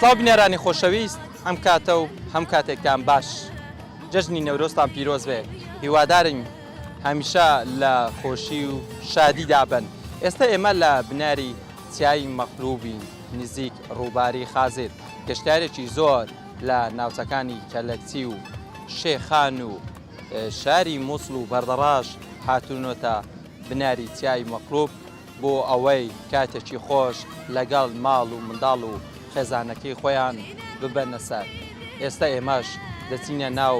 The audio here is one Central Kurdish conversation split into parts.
سڵاو بینەرانی خۆشەویست ئەم کاتە و هەم کاتێکتان باش جەژنی نەورۆزتان پیرۆز بێ هیوادارین هەمیشە لە خۆشی و شادی دابن ئێستا ئێمە لە بناری چیای مەقلوبی نزیک ڕووباری خازر گەشتارێکی زۆر لە ناوچەکانی کەلەکچی و شێخان و شاری مووسڵ و بەردەڕاش هاتوونەتە بناری چیای مەقلوب بۆ ئەوەی کاتێکی خۆش لەگەڵ ماڵ و منداڵ و خێزانەکەی خۆیان ببەنە سەر ئێستا ئێمەش دەچینە ناو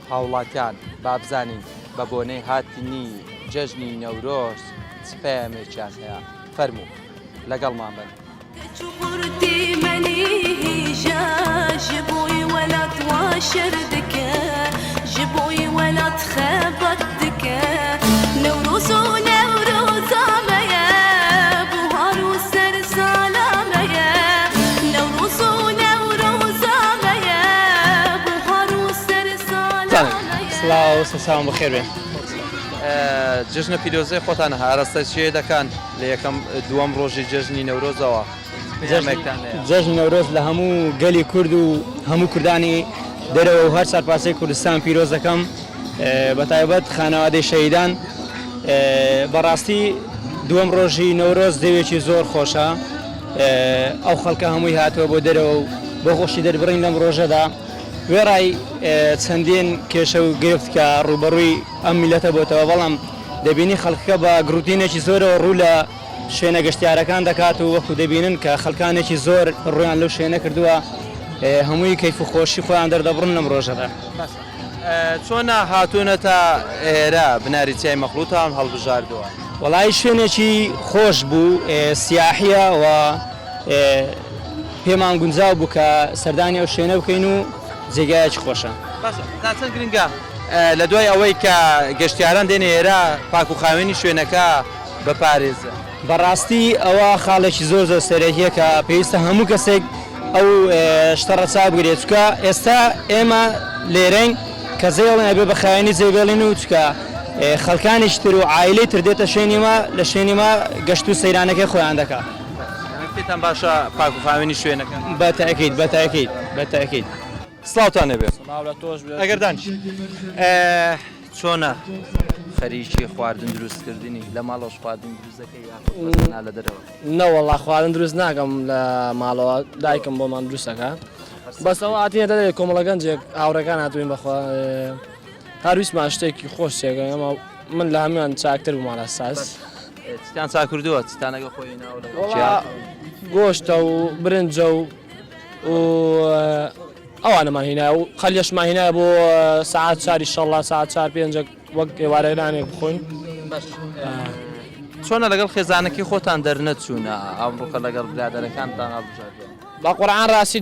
هاوڵاتیان با بزانین بە بۆنەی هاتنی جەژنی نەورۆز چ پەیامێکیان هەیە فەرموو لەگەڵمان بن. سڵاو سەساوم بەخێر بێ. جژنە پیرۆزەی خۆتان هەڕەستە چێ دەکەن لە یەکەم دووەم ڕۆژی جەژنی نەورۆزەوە جەژنی نەورۆز لە هەموو گەلی کورد و هەموو کوردانی دەرەوە و هەر سەرپاسەی کوردستان پیرۆز دەکەم بەتایبەت خانەوادەی شەهیدان. بەڕاستی دووەم ڕۆژی نەورۆز دەوێکی زۆر خۆشە ئەو خەڵکە هەمووی هاتووە بۆ دەرەوە و بۆ خۆشی دەربڕین لەم ڕۆژەدا وێڕای چەندین کێشە و گرفت کە ڕوبەڕووی ئەم میلەتە بۆتەوە بەڵام دەبینی خەڵکەکە بە گروتینێکی زۆرەوە ڕوو لە شوێنە گەشتیارەکان دەکات و وەکو دەبینن کە خەڵکانێکی زۆر ڕویان لەو شوێنە کردووە هەمووی کەیف و خۆشی خۆیان دەردەبڕن لەم ڕۆژەدا. چۆنە هاتوونەتە ئێرە بناری چیای مەخلووتان هەڵبژاردووە؟ وەڵای شوێنێکی خۆش بوو سیاحیە و پێمان گونجاو بوو کە سەردانی ئەو شوێنە بکەین و جێگایەکی خۆشە. چەند گرنگە لە دوای ئەوەی کە گەشتیاران دێنێ ئێرە پاک و خاوێنی شوێنەکە بپارێزە. بەڕاستی ئەوە خاڵێکی زۆر زۆر سەرەکیە کە پێویستە هەموو کەسێک ئەو شتەڕە چاو بگرێت چکە ئێستا ئێمە لێرەین کە زێڵێن ئەبێ بە خاوێنی جێبێڵین و چکە خەڵکانیش تر و عایلەی تر دێتە شوێنیمە لە شوێنیمە گەشت و سەیرانەکەی خۆیان دەکات. پێتان باشە پاک و خاوێنی شوێنەکە؟ بەتاکید بەتاکید بەتاکید. سڵاوتان هەبێ. ئەگەر دانیش چۆنە خەریکی خواردن دروستکردنی لە ماڵەوەش خواردن دروست دەکەی لە دەرەوە؟ نەوەڵڵا خواردن دروست ناکەم لە ماڵەوە دایکم بۆمان دروستەکە بەس ئەوە هاتیە دەدەێت کۆمەڵە گەنجێک هاوڕەکان هاتوین بەخوا هەرویستمان شتێکی خۆش چێگە ئەمە من لە هەمویان چاکتر بوومانە ساس. چیتان چاکردووە چیتانەگە خۆی گۆشتە و برنجە و ئەوانەمان هینایە و خەلیەشمان هینایە بۆ ساعات 4 ساعت 4-5 وەک ئێوارەیانێک بخۆین. چۆنە لەگەڵ خێزانەکەی خۆتان دەرنەچوونە ئەمڕۆکە لەگەڵ برادەرەکانتان هەڵبژاردووە؟ بە قورعان ڕاستی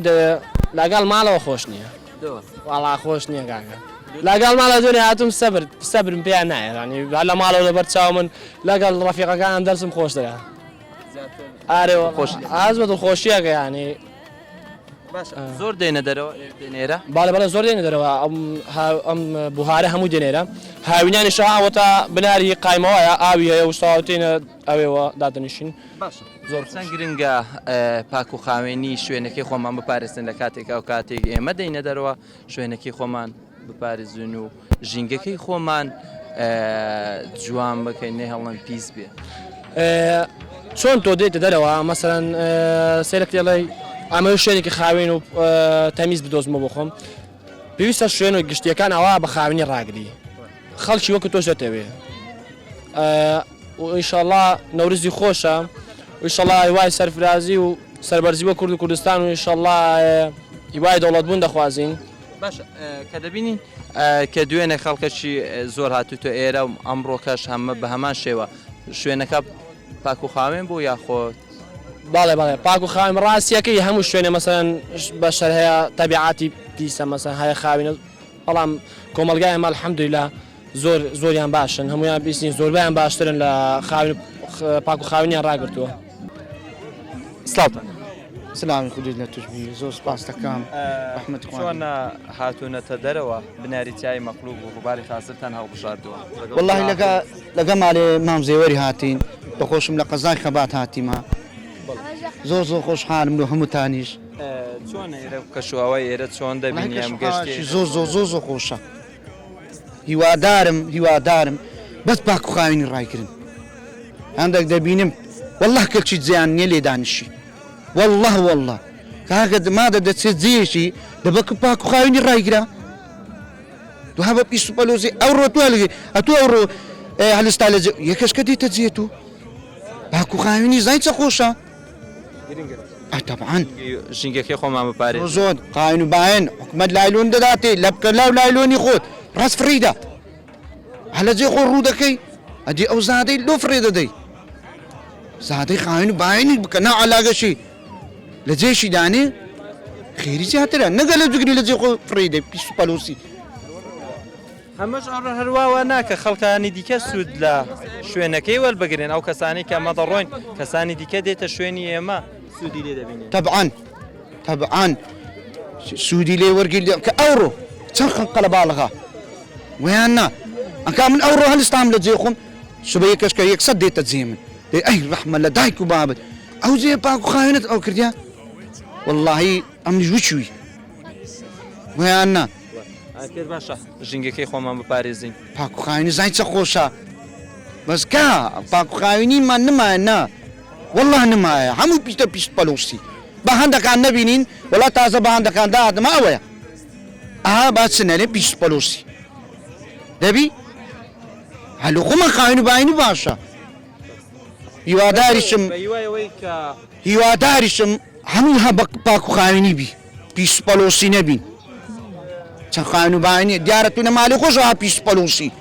لەگەڵ ماڵەوە خۆش نییە وەڵا خۆش نییە کاکە لەگەڵ ماڵە دوێنێ هاتووم سەبرم پێیان نایە ینی لە ماڵەوە لەبەر چاو من لەگەڵ ڕەفیقەکانم دەرسم خۆش دەکات. ئارێەوە خۆش ئاز بە دڵخۆشیەکە ینی زۆر دێنە دەرەوە دێنێرە؟ باڵێ زۆر دێنە دەرەوە ئەم بوهارە هەموو دێنێرە هاوینانی شەهاوەتە بناری قایمەوەیە ئاوی هەیە وشتاوتێنە ئەوێەوە دادەنیشین. زۆر چەند گرنگە پاک و خاوێنی شوێنەکەی خۆمان بپارێزن لە کاتێکا و کاتێک ئێمە دێنە دەرەوە شوێنەکەی خۆمان بپارێزون و ژینگەکەی خۆمان جوان بکەین نێ هەڵەن پیس بێ. چۆن تۆ دێتە دەرەوە مەسەرەن سێرەک دێڵێ ئەمە شوێنێکی خاوێن و تەمیز بدۆزمە بۆ خۆم پێویستە شوێن و گشتیەکان ئەوە بە خاوێنی ڕاگری خەڵکی وەکو تۆش دەتەوێ ئینشەڵڵا نەورزی خۆشە ئینشەڵڵا هیوای سەرفرازی و سەربەرزی بۆ کورد و کوردستان و ئینشەڵڵا هیوای دەوڵەتبوون دەخوازین. باشە کە دەبینین کە دوێنێ خەڵکەشی زۆر هاتوتۆ ئێرە و ئەمڕۆکەش هەمە بە هەمان شێوە شوێنەکە پاک و خاوێن بوو یاخۆت؟ باڵێ پاک و خاوێن ڕاستیەکەی هەموو شوێنێ مەسەرەن بەشەر هەیە تەبیعاتی پیسە مەسەن هەیە خاوێنە بەڵام کۆمەلگای ئەمە الحەمدولیلا زۆریان باشن هەمویان بیستین زۆربیان باشترن لە پاک و خاوێنیان ڕاگرتووە. سڵاوتان. سلامی خودی لە توشبی زۆر سپاس دەکەم ڕەحمەت خوان. چۆنە هاتوونەتە دەرەوە بناری چیای مەقلوب و ڕووباری خازرتان هەڵبژاردووە؟ وەڵاهی لەگە ماڵێ مامزێوەری هاتین بەخۆشم لە قەزای خەبات هاتیمە زۆر خۆشحالم و هەمووتانیش. چۆن ئێرە کەشوهەوای ئێرە چۆن دەبینی ئەم گەشتی زۆ خۆشە هیوادارم بەس پاک و خاوێنی ڕایکردن هەندێک دەبینم والله کەلکی جیان نییە لێ دانیشی والله کاکە مادە دەچێت جێشی دەبکە پاک و خاوێنی ڕایگرا تو هەبە پیس و پەلۆزی ئەوڕۆ تو ئەتو ئەوڕۆ هەلستا لە یەکەشکە دیتە جێت و پاک و خاوێنی زای چە خۆشە طبعا ژینگەکەی خۆمان بپارێت زۆر قاین و باەن حکومەت لایلۆن دەداتێ لە بکە لاو لایلۆنی خۆت ڕاست فریدا هەلە جێ خۆ ڕوو دەکەی ئەدی ئەو زادەی لۆ فرێ دەدەی زادەی قاین و باەنی بکە ناعلاگەشی لە جێشی دانێ خێری زیاترە نەگە لە جگری لە جێ خۆ فڕیدە پیس و پەلۆسی هەمەش ئەڕە هەروواوە ناکە خەڵکانی دیکە سوود لە شوێنەکەی وەربگرن ئەو کەسانی کە مەدەڕۆین کەسانی دیکە دێتە شوێنی ئێمە سوودی لێ دەبینێت طبعا سوودی لێ وەرگیل کە ئەوڕۆ چەند خەڵقە لە باڵغا ویان نا ئەکا من ئەوڕۆ هەلستام لە جێ خۆم سوبە یەکەشکە 100 دێتە جێ من دەی ئەی ڕەحمە لە دایک و بابت ئەو جێ پاک و خاوێنت ئەو کردیا واللهی ئەمنیش وچووی ویان نا پێت باشە ژینگەکەی خۆمان بپارێزین پاک و خاوێنی زای چە خۆشە بەس کا پاک و خاوێنیمان نمایە نا والله نمایە هەموو پیتە پیست پەلۆسی بە هەندەکان نەبینین وڵا تازە بە هەندەکان داهاتمە ئەوەیە ئاها با چنەرێ پیست پەلۆسی دەبی هەلو خۆمە خاوێن و باینی باشە هیواداریشم هەموو هە بە پاک و خاوێنی بی پیست پەلۆسی نەبین چەند خاوێن و باینی دیارە تو نەمالی خۆشەوە پیست پەلۆسی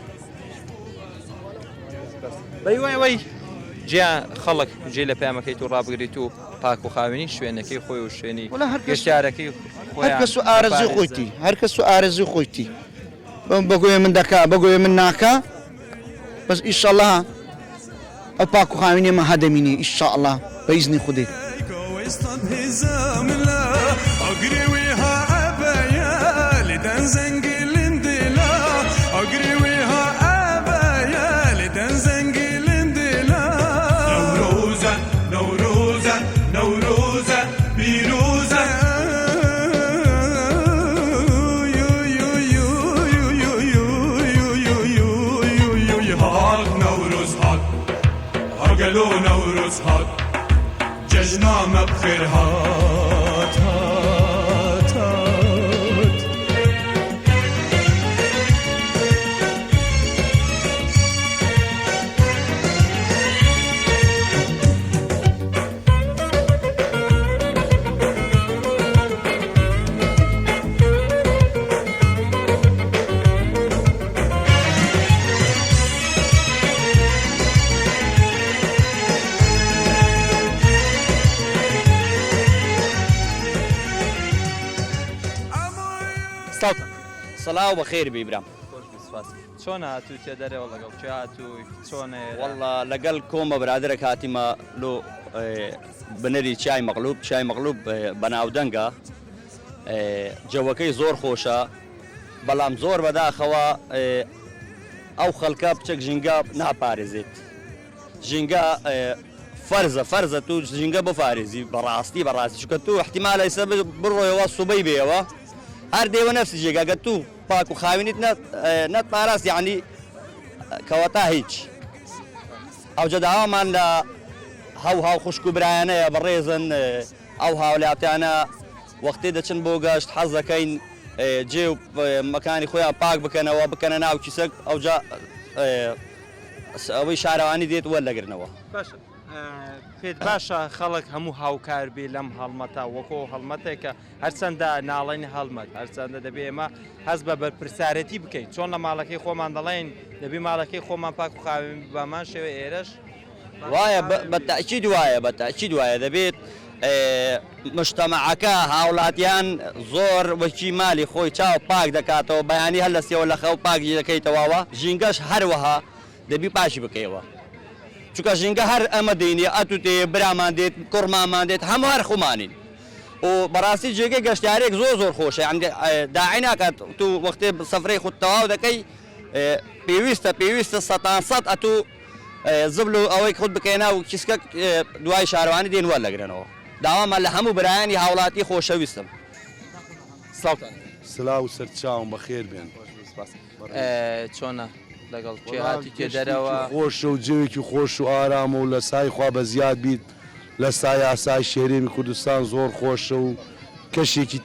بەیوای جیان خەڵک جێ لە پامەکەی تو ڕابگریت و پاک و خاوێنی شوێنەکەی خۆی و شوێنی گەشتارەکەی هەرکەس و ئارەزوی خۆیتی هەرکەس و ئارەزوی خۆیتی بەگوێ من دەکا بەگوێ من ناکە بەس ئیشەڵڵا ئەو پاک و خاوێنی ئێمە هەدەمینی ئیشەڵڵا بە ئیزنی خودێ نوروز هات جشنامه بخیر هات سەڵاو بەخێر بیبرام چۆن هاتوو تێ دەرەوە لەگەڵ چ هاتووی چۆنە وەڵڵا لەگەڵ کۆمە برادرە کاتیمە لۆ بنەری چای مەغلوب بەناودەنگە جەوەکەی زۆر خۆشە بەڵام زۆر بەداخەوە ئەو خەڵکە بچەک ژینگە ناپارێزێت ژینگە فەرزە تو ژینگە بپارێزی بەڕاستی چکە تو احتیمالە ئێستا بڕۆیەوە سوبەی بێەوە هەر دێوە نەفسی جێگاگە تو پاک و خاوێنیت نەتپاراست یعنی کەوەتا هیچ ئەوجە داوامان لە هاو خوشک و برایانەیە بەڕێزن ئەو هاولاتیانە وەختێ دەچن بۆ گەشت حەز دەکەین جێ و مەکانی خۆیان پاک بکەنەوە بکەنە ناو کیسەک ئەوجا ئەوەی شارەوانی دێت وەرلەگرنەوە پێت باشە خەڵک هەموو هاوکار بێ لەم هەڵمەتە وەکۆ هەڵمەتێکە هەرچەندە ناڵین هەڵمەت هەرچەندە دەبێ ئێمە هەست بە بەرپرسارەتی بکەین چۆن لە ماڵەکەی خۆمان دەڵێن دەبێ ماڵەکەی خۆمان پاک و خاوێن بامان شێوە ئێرەش وایە بەتاکید وایە دەبێت مجتەمەعەکە هاوڵاتیان زۆر وەکی مالی خۆی چاو پاک دەکاتەوە بەیانی هەر لە سێوە لە خەو پاکی دەکەیتەوەوە ژینگەش هەروەها دەبی پاشی بکەیەوە چونکە ژینگە هەر ئەمە دەینێ ئەتوتێ برامان دێت کوڕمامان دێت هەموو هەر خۆمانین و بەڕاستی جێگەی گەشتارێک زۆر خۆشە داعی ناکات تو وەختێ سەفرەی خودت تەواو دەکەی پێویستە سەد ئەتوو زبل و ئەوەی خودت بکەێنا و کیسکە دوای شارەوانی دێن وەرلەگرنەوە داوامان لە هەموو برایانی هاوڵاتی خۆشەویستم. سڵاوتان سلااو و سەرچاوم بەخێر بێن چۆنە لەگەڵ کێهاتی تێ دەرەوە خۆشە و جێوێکی خۆش و ئارامە و لە سای خوا بە زیاد بیت لە سای ئاسای شێرێمی کوردستان زۆر خۆشە و کەشێکی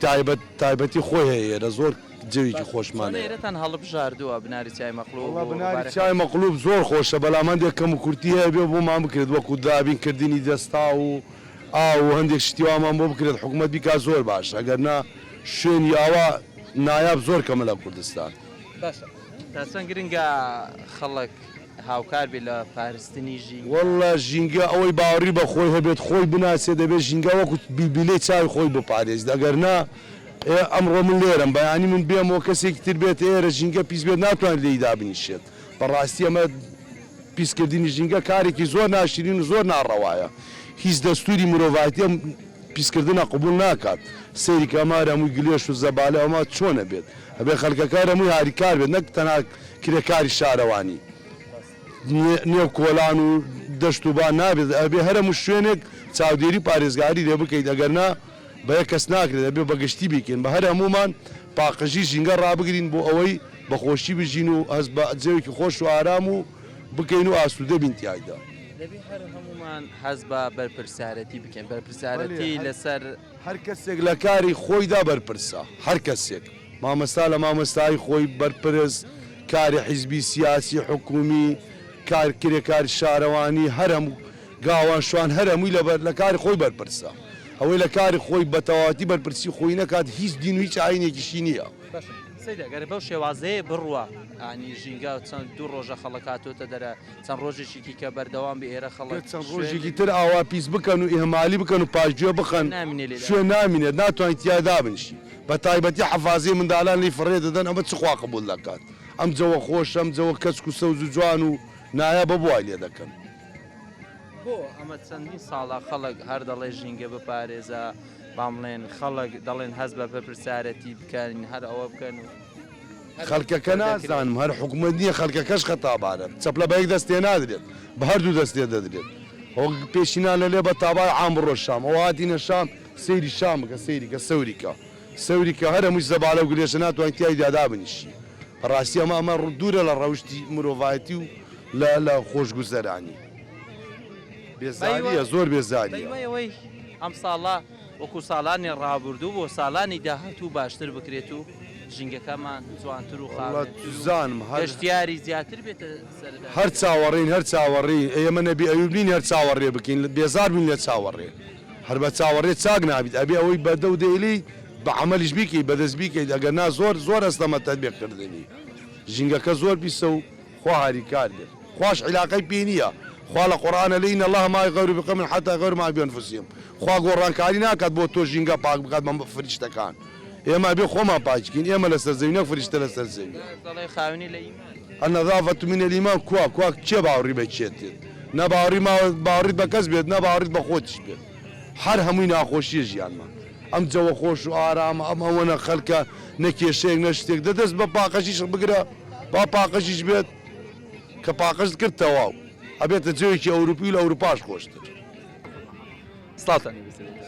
تایبەتی خۆی هەیە لە زۆر جێوێکی خۆشمانە ئێرەتان هەڵبژاردووە بناری چای مەقلوب بناری چای مەقلوب زۆر خۆشە بەڵامەندێک کەم و کورتی هەیە بێ بۆمان بکرێت وەکو دابینکردنی دەستا و ئاو هەندێک شتیوامان بۆ بکرێت حکوومەت بیکا زۆر باش ئەگەر نا شوێنی ئاوا نایاب زۆر کەمە لە کوردستان تا چەند گرنگە خەڵک هاوکار بێ لە پاراستنی ژینگە وەڵا ژینگە ئەوەی باوەڕی بە خۆی هەبێت خۆی بناسێ دەبێت ژینگە وەکو بیلەی چاوی خۆی بپارێز ئەگەر نا ئەمڕۆ من لێرم بەیانی من بێمەوە کەسێکی تر بێت ئێرە ژینگە پیس بێت ناتوانێت لێی دابنیشێت بەڕاستی ئەمە پیسکردنی ژینگە کارێکی زۆر ناشرین و زۆر ناڕەوایە هیچ دەستوری مرۆڤایەتی ئەم پیسکردنە قبول ناکات سەیری کەمارە هەمووی گلێش و زەبالە ئەمە چۆنە بێت ئەبێ خەڵکەکار هەمووی هاریکار بێت نەک تەنها کرێکاری شارەوانی نێو کۆلان و دەشت و بان نابێت ئەبێ هەرموو شوێنێک چاودێری پارێزگاری لێ بکەیت ئەگەرنا بە یە کەس ناکرێت ئەبێ بەگشتی بیکەین بە هەر هەمومان پاقەژی ژینگە ڕابگرین بۆ ئەوەی بەخۆشی بژین و هەز بە جێوێکی خۆش و ئارام و بکەین و ئاسوودە بین تایدا دەبێ هەر هەمومان حەز بە بەرپرسارەتی بکەین بەرپرسارەتی لەسەر هەر کەسێک لە کاری خۆیدا بەرپرسە هەر کەسێک مامەستا لە مامەستای خۆی بەرپرس کاری حیزبی سیاسی حکومی کرێکاری شارەوانی هەرموو گاوان شوان هەرمووی لە کاری خۆی بەرپرسە ئەوەی لە کاری خۆی بەتەواتی بەرپرسی خۆی نەکات هیچ دین و هیچ ئاینێکیشی نییە سەیدەگەر بەو شێوازەیە بڕوە ئانی ژینگە چەند دوو ڕۆژە خەڵکاتۆتە دەرە چەند ڕۆژێکی کە بەردەوام بە ئێرە خەڵک چەند ڕۆژێکی تر ئاوا پیس بکەن و ئیهمالی بکەن و پاشگوێ بخەن شوێن نامینێت ناتوانین تیادا بنشی بە تایبەتی حەفازی منداڵان لی فڕێ دەدەن ئەمە چخوا قبول دەکات ئەم جەوە خۆش ئەم جەوە کەچک و سەوز و جوان و نایە بەبوای لێ دەکەن بۆ ئەمە چەندین ساڵە خەڵک هەر دەڵێ ژینگە بپارێزە بامڵێن خەڵک دەڵێن هەز بە بەرپرسارەتی بکەن هەر ئەوە بکەن و خەڵکەکە نازانم هەر حکومت نییە خەڵکەکەش خەتابانە چەپلە بە یەک دەستێ نادرێت بە هەردوو دەستێ دەدرێت ئەو پێشینان لە لێ بە تابای عام بڕۆ شام ئەو هاتینە شام سەیری شام بکە سەیریکە سەوریکە هەر هەمووی زەبالە و گرێشە ناتوانین تیایدا بنیشی ڕاستی ئەمە دوورە لە ڕەوشی مرۆڤایەتی و لە خۆشگوزەرانی بێزاریە زۆر بێزاریە ئەم ساڵە وەکو ساڵانی ڕابردوو بۆ ساڵانی داهاتوو باشتر بکرێت و ژینگەکەمان جوانتر و زانم هەشتیاری زیاتر بێتە هەر چاوەڕین هەر چاوەڕی ئێمە نەبی ئەوبین هەر چاوەڕێ بکەین بێزار بین لە چاوەڕێ هەر بە چاوەڕێ چاک نابیت ئەبێ ئەوەی بەدە و دەیلی بە عملیش بیکەی بەدەست بیکەیت ئەگەر نا زۆر ئەستەمە تەطبیقکردنی ژینگەکە زۆر پیسە و خوا هاریکار بێت خوش علاقەی پێ نییە خوا لە قورئانە لێینە الله ما یغیروا بقوم حتى یغیروا ما بأنفسهم خوا گۆڕانکاری ناکات بۆ تۆ ژینگە پاک بکات بە فریشتەکان ئێمە بێ خۆمان پاکین ئێمە لەسەر زەوی نەک فریشتە لەسەر زەوی النظافة من الإيمان کوا کێ باوەڕی بە کێتێت نە باوەڕیت بە کەس بێت نە باوەڕیت بە خۆتیش بێت هەر هەمووی ناخۆشیە ژیانمان ئەم جەوە خۆش و ئارامە ئەم ئەوەنە خەڵکە نەکێشەیەک نە شتێک دەدەست بە پاقەشیش بگرە با پاقەشیش بێت کە پاقەش کرد تەواو ئەبێتە جێوێکی ئەوروپی لە ئەوروپاش خۆشتر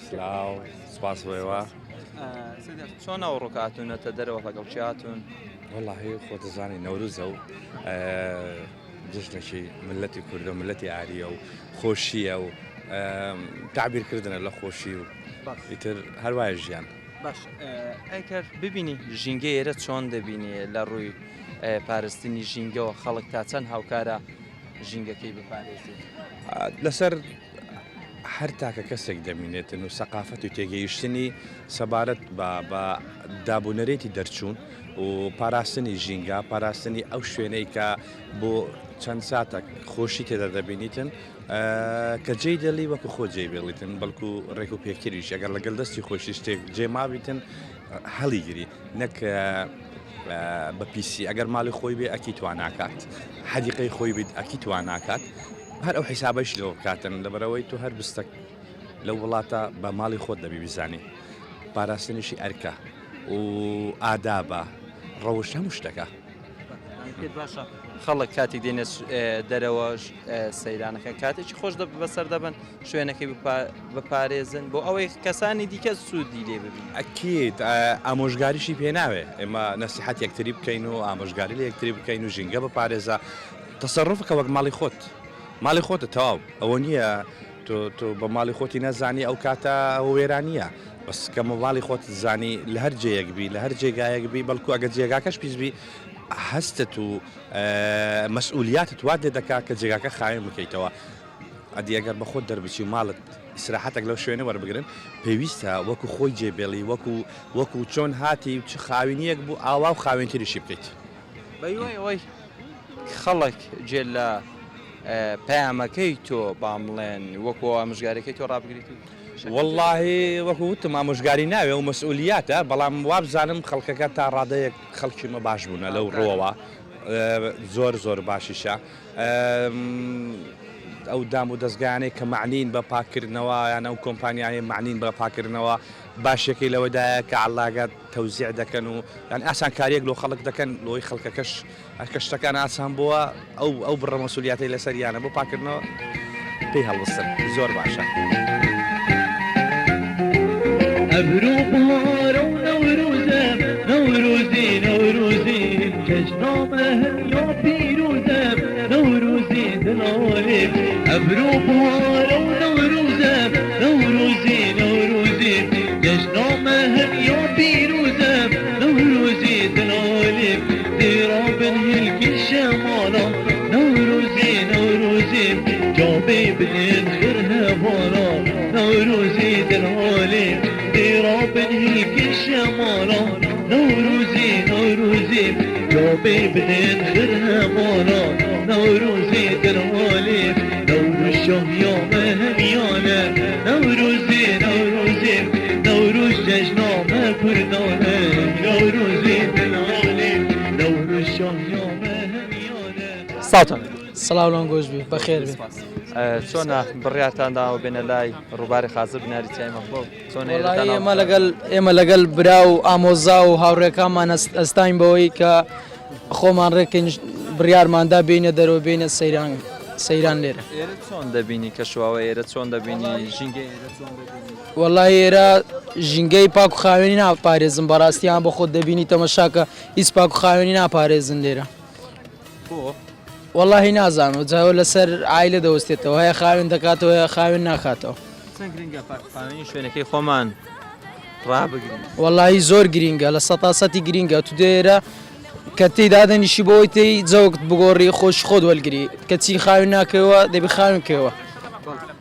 سلااو سپاس بۆیەوە چۆن ئەو ڕووکاتونەتە دەرەوە لەگەڵ چیاتون وەڵاهی خۆتەزانی نەوروزە و جژنێکی ملەتی کوردە و ملەتی عاریە و خۆشیە و تعبیرکردنە لە خۆشی و ئیتر هەروایە ژیان باش ئەگەر ببینی ژینگە ئێرە چۆن دەبینی لە ڕووی پاراستنی ژینگەوە خەڵک تا چەند هاوکارە ژینگەکەی بپارێزێت لەسەر هەر تاکە کەسێک دەمینێتن و سەقافەت و تێگەیشتنی سەبارەت بە دابوونەرێتی دەرچوون و پاراستنی ژینگە پاراستنی ئەو شوێنەی کە بۆ چەند ساتێک خۆشی تێدا دەبینیتن کە جێی دەڵی وەکو خۆ جێ بێڵیتن بەڵکو ڕێک و پێکریش ئەگەر لەگەڵ دەستی خۆشی شتێک جێمابیتن هەڵیگیری نەک بە پیسی ئەگەر ماڵی خۆی بێ ئەکی تواناکات حەدیقەی خۆی بیت ئەکی تواناکات هەر ئەو حیسابەش لەوە بکاتن لەبەرەوەی تو هەر بستەک لەو وڵاتە بە ماڵی خۆت دەبی بیزانی پاراستنیشی ئەرکە و ئادابە ڕەوش هەموو شتەکە باشە خەڵک کاتێک دێنێ دەرەوە سەیرانەکە کاتێکی خۆش بەسەر دەبن شوێنەکەی بپارێزن بۆ ئەوەی کەسانی دیکە سوودی لێ ببین. ئەکیت ئامۆژگاریشی پێناوێ ئێمە نەسیحەت یەکتری بکەین و ئامۆژگاری لە یەکتری بکەین و ژینگە بپارێزە تەسەڕفکە وەک ماڵی خۆت ماڵی خۆتە تەواو ئەوە نییە تۆ بە ماڵی خۆتی نەزانی ئەو کاتە وێرانیە بەس کەمە ماڵی خۆت زانی لە هەر جێیەکبی لە هەر جێگایەکبی بەڵکو ئەگە جێگاکەش پیسبی هەستت و مەسئولیاتت وات لێ دەکات کە جێگاکە خاوێن بکەیتەوە ئەدی ئەگەر بە خۆت دەربچی و ماڵت ئیسراحەتێک لەو شوێنە وەربگرن پێویستە وەکو خۆی جێبێڵی وەکو چۆن هاتی چ خاوێنیەک بوو ئاوا و خاوێنتریشی بکەیت بەیەوەی خەڵک جێ لە پەیامەکەی تۆ بامڵێن وەکو ئامۆژگارەکەی تۆ ڕابگریت واللهی وەکو وتم ئامۆژگاری ناوێ و مەسئولیاتە بەڵام وابزانم خەڵکەکە تا ڕادەیەک خەڵکیمە باش بوونە لەو ڕۆوە زۆر باشیشە ئەو دام و دەستگایانەی کە معنین بە پاکردنەوە یان ئەو کۆمپانیانی معنین بە پاکردنەوە باشەکەی لەوەدایە کە عەڵاگات تەوزیع دەکەن و یان ئاسان کاریەک لۆ خەڵک دەکەن لۆی خەڵکەکەش شتەکان ئاسان بووە ئەو بڕە مەسئولیاتی لەسەریانە بۆ پاکردنەوە پێی هەڵوەستن زۆر باشە. أبرو بهارو نوروزم نوروزي نوروزي جشنامه يا بيروزم نوروزي دلالي أبرو بهارو نوروزم نوروزي نوروزي جشنامه يا بيروزم نوروزي دلالي درابن هلك الشمالة نوروزي نوروزي جابي بدين خيرها بالا نوروزي دلالي درابن هلك الشمالة نوروزي نوروزي جابي بدين خيرها بالا نوروزي دلالي نور الشهم يا مهميانة نوروزي نوروزي نوروز جشنامه كردانه نوروزي دلالي نور الشهم يا مهميانه ساوتان سڵاو لەن گۆش بی بەخێر بێ چۆنە بڕیارتانداوە بێنە لای ڕووباری خازر بناری چایمەخۆ ئێمە لەگەڵ برا و ئامۆزا و هاوڕێکانمان ئەستاین بەوەی کە خۆمان ڕێکین بڕیارماندا بینە دەرەوە بینە سەیران لێرە. ئێرە چۆن دەبینی کەشواوە ئێرە چۆن دەبینی ژینگە ئێرە چۆن دەبینی؟ وەڵای ئێرە ژینگەی پاک و خاوێنی ناپارێزن بەڕاستیان بە خۆت دەبینی تەمەشاکە هیچ پاک و خاوێنی ناپارێزن لێرە. واللهی نازانم جاوە لەسەر عایلە دەوەستێتەوە هەیە خاوێن دەکاتەوە هەیە خاوێن ناکاتەوە. چەند گرنگە پاکخاوێنی شوێنەکەی خۆمان ڕابگرین؟ واللهی زۆر گرینگە لە 100% گرینگە تو دێرە کە تێیدا دەنیشی بۆی تێی جەوت بگۆڕی خۆش خۆت وەلگری کە چی خاوێن ناکەوە دەبی خاوێنکەوە.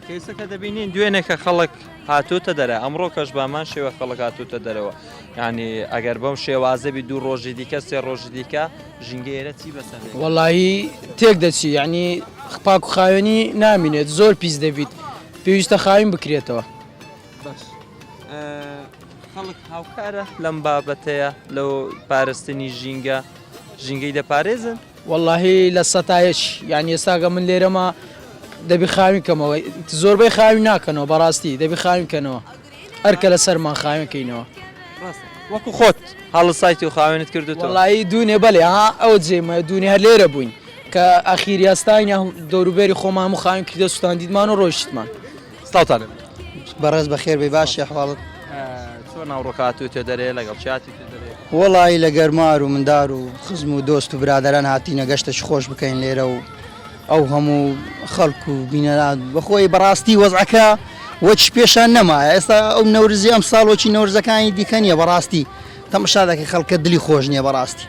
کەیسەکە دەبینین دوێنێکە خەڵک هاتووتە دەرە ئەمڕۆ کەش بامان شێوە خەڵک هاتووتە دەرەوە ینی ئەگەر بەم شێوازەبی دوو ڕۆژی دیکە سێ ڕۆژی دیکە ژینگەیرە چی بەسەر واللهی تێک دەچی یعنی پاک و خاوێنی نامینێت زۆر پیس دەبیت پێویستە خاوین بکرێتەوە. خەڵک هاوکارە لەم بابەتەیە لەو پارێزنی ژینگەی دەپارێزن؟ واللهی لە سەتایش یعنی ئێستاگە من لێرەمە دەبی خاوین کەمەوە زۆربەی خاوین ناکەنەوە بەڕاستی دەبی خاوین کەنەوە هەرکە لە سەرمان خاوێنکەینەوە. وەکو خۆت هەڵە سایتی و خاوێنت کردوتەوە؟ وەڵایی دوونێ بەڵێ ئەوە جێمە دوونێ هەر لێرە بووین کە ئەخیری ئەستاینە دەوروبەری خۆمان و خاوین کردە سوستاندیدمان و ڕۆیشتمان. سڵاوتانە بەڕێز بەخێر بێ باشی حواڵت چۆن ناوڕۆکاتوتە دەرێ لەگەڵ چاتی دەرێ؟ وەڵی لە گەرمار و مندار و خزم و دۆست و برادران هاتینە گەشتەش خۆش بکەین لێرە و ئەو هەموو خەڵک و بینەران بەخۆی بەڕاستی وەزعەکە وەچ پێشان نەمایە ئێستا ئەو نەورزی ئەم ساڵۆکی نەورزەکانی دیکە نییە بەڕاستی تەمەشا دەکەی خەڵکە دلی خۆش نییە بەڕاستی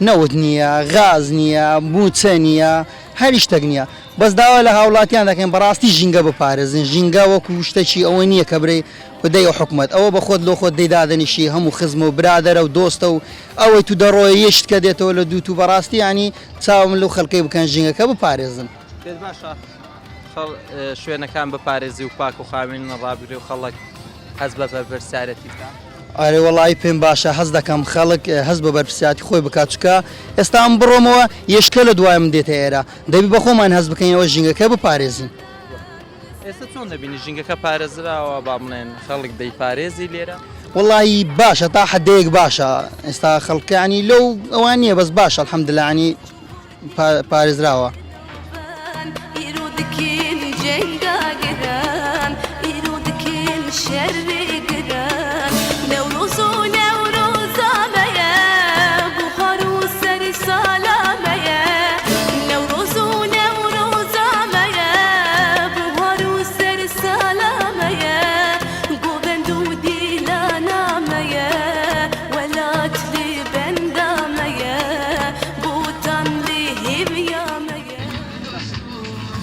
نەوت نییە غاز نییە موچە نییە هەر شتێک نییە بەس داوا لە هاوڵاتیان دەکەین بەڕاستی ژینگە بپارێزن ژینگە وەکو شتێکی ئەوە نییە کە برێ بدەی و حکومت ئەوە بە خۆت لۆ خۆت دەیدادەنیشی هەموو خزم و برادەرە و دۆستە و ئەوەی تو دەڕۆی یەشت کە دێتەوە لە دوو تو بەڕاستی ینی چاوم لەو خەڵکەی بکەن ژینگەکە بپارێزن. پێت باشە شوێنەکان بپارێزی و پاک و خاوێن ڕابگرێ و خەڵک هەز بە بەرپرسیارەتی بکات؟ ئارێ وەڵی پێم باشە هەز دەکەم خەڵک هەز بە بەرپرسیاتی خۆی بکات چکە ئێستا ئەم بڕۆمەوە یشکە لە دوایم دێتە ئێرە دەبی بە خۆمان هەز بکەینەوە ژینگەکە بپارێزین. ئێستا چۆن دەبینی ژینگەکە پارێزراوە با بڵێن خەڵک دەیپارێزی لێرە؟ وەڵی باشە تا حدەیەک باشە ئێستا خەڵکانی لەو ئەوان نییە بەس باشە الحەمدلله ینی پارێزراوە.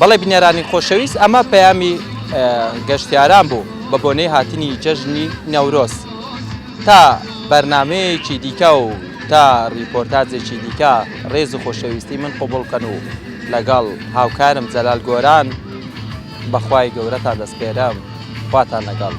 بەڵێ بینێرانی خۆشەویست ئەمە پەیامی گەشتیاران بوو بە بۆنەی هاتنی جەژنی نەورۆز. تا بەرنمەیەکی دیکە و تا ریپۆرتاجێکی دیکە ڕێز و خۆشەویستی من قوبوڵکەن و لەگەڵ هاوکارم جەلال گۆران بەخوای گەورەتان دەستپێرم خواتان لەگەڵ.